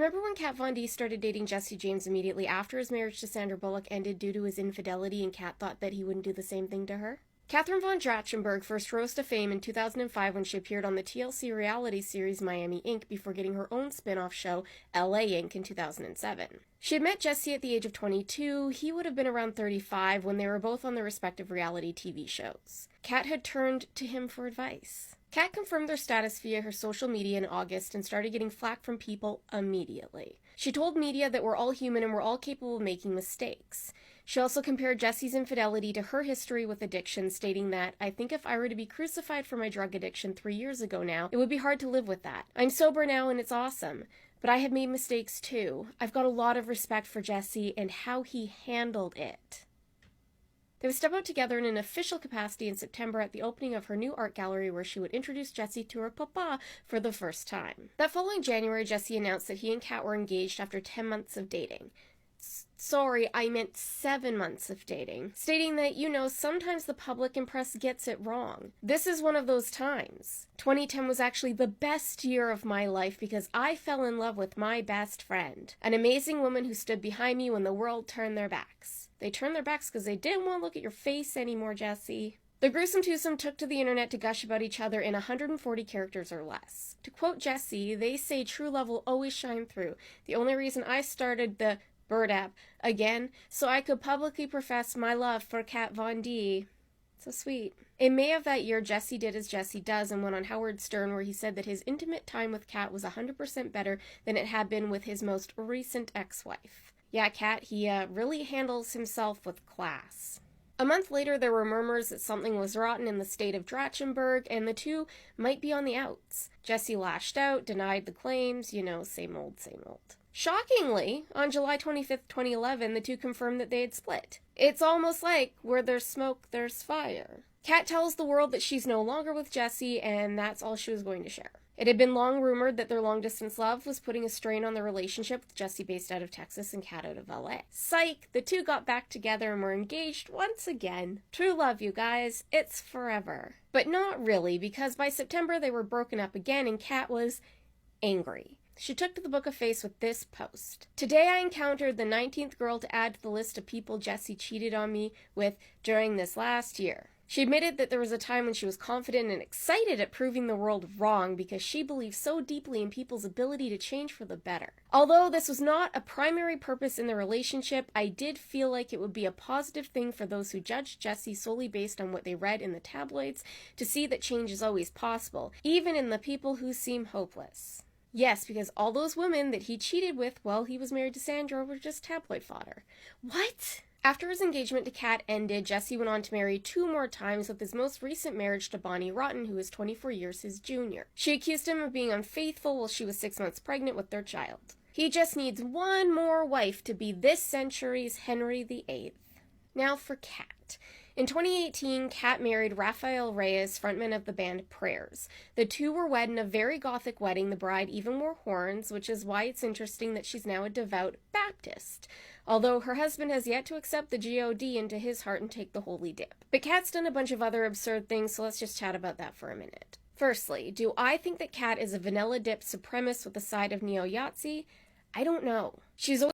remember when Kat Von D started dating Jesse James immediately after his marriage to Sandra Bullock ended due to his infidelity, and Kat thought that he wouldn't do the same thing to her? Katherine von Trachtenberg first rose to fame in 2005 when she appeared on the TLC reality series Miami Ink before getting her own spin-off show, LA Ink, in 2007. She had met Jesse at the age of 22. He would have been around 35 when they were both on their respective reality TV shows. Kat had turned to him for advice. Kat confirmed their status via her social media in August and started getting flack from people immediately. She told media that we're all human and we're all capable of making mistakes. She also compared Jesse's infidelity to her history with addiction, stating that, "I think if I were to be crucified for my drug addiction 3 years ago now, it would be hard to live with that. I'm sober now and it's awesome. But I have made mistakes too. I've got a lot of respect for Jesse and how he handled it." They would step out together in an official capacity in September at the opening of her new art gallery, where she would introduce Jesse to her papa for the first time. That following January, Jesse announced that he and Kat were engaged after 10 months of dating. Sorry, I meant 7 months of dating, stating that, sometimes the public and press gets it wrong. This is one of those times. 2010 was actually the best year of my life because I fell in love with my best friend, an amazing woman who stood behind me when the world turned their backs. They turned their backs because they didn't want to look at your face anymore, Jesse. The gruesome twosome took to the internet to gush about each other in 140 characters or less. To quote Jesse, they say true love will always shine through. The only reason I started the Bird app again, so I could publicly profess my love for Kat Von D. So sweet. In May of that year, Jesse did as Jesse does and went on Howard Stern, where he said that his intimate time with Kat was 100% better than it had been with his most recent ex-wife. Yeah, Kat, he really handles himself with class. A month later, there were murmurs that something was rotten in the state of Trachtenberg, and the two might be on the outs. Jesse lashed out, denied the claims, same old, same old. Shockingly, on July 25th, 2011, the two confirmed that they had split. It's almost like where there's smoke, there's fire. Kat tells the world that she's no longer with Jesse, and that's all she was going to share. It had been long rumored that their long-distance love was putting a strain on their relationship, with Jesse based out of Texas and Kat out of LA. Psych! The two got back together and were engaged once again. True love, you guys. It's forever. But not really, because by September they were broken up again and Kat was angry. She took to the Book of Face with this post. "Today I encountered the 19th girl to add to the list of people Jesse cheated on me with during this last year. She admitted that there was a time when she was confident and excited at proving the world wrong because she believed so deeply in people's ability to change for the better. Although this was not a primary purpose in the relationship, I did feel like it would be a positive thing for those who judged Jesse solely based on what they read in the tabloids to see that change is always possible, even in the people who seem hopeless." Yes, because all those women that he cheated with while he was married to Sandra were just tabloid fodder. What? After his engagement to Kat ended, Jesse went on to marry 2 more times, with his most recent marriage to Bonnie Rotten, who is 24 years his junior. She accused him of being unfaithful while she was 6 months pregnant with their child. He just needs one more wife to be this century's Henry VIII. Now for Kat. In 2018, Kat married Rafael Reyes, frontman of the band Prayers. The two were wed in a very gothic wedding. The bride even wore horns, which is why it's interesting that she's now a devout Baptist, although her husband has yet to accept the God into his heart and take the holy dip. But Kat's done a bunch of other absurd things, so let's just chat about that for a minute. Firstly, do I think that Kat is a vanilla dip supremacist with a side of neo-Yahtzee? I don't know. She's always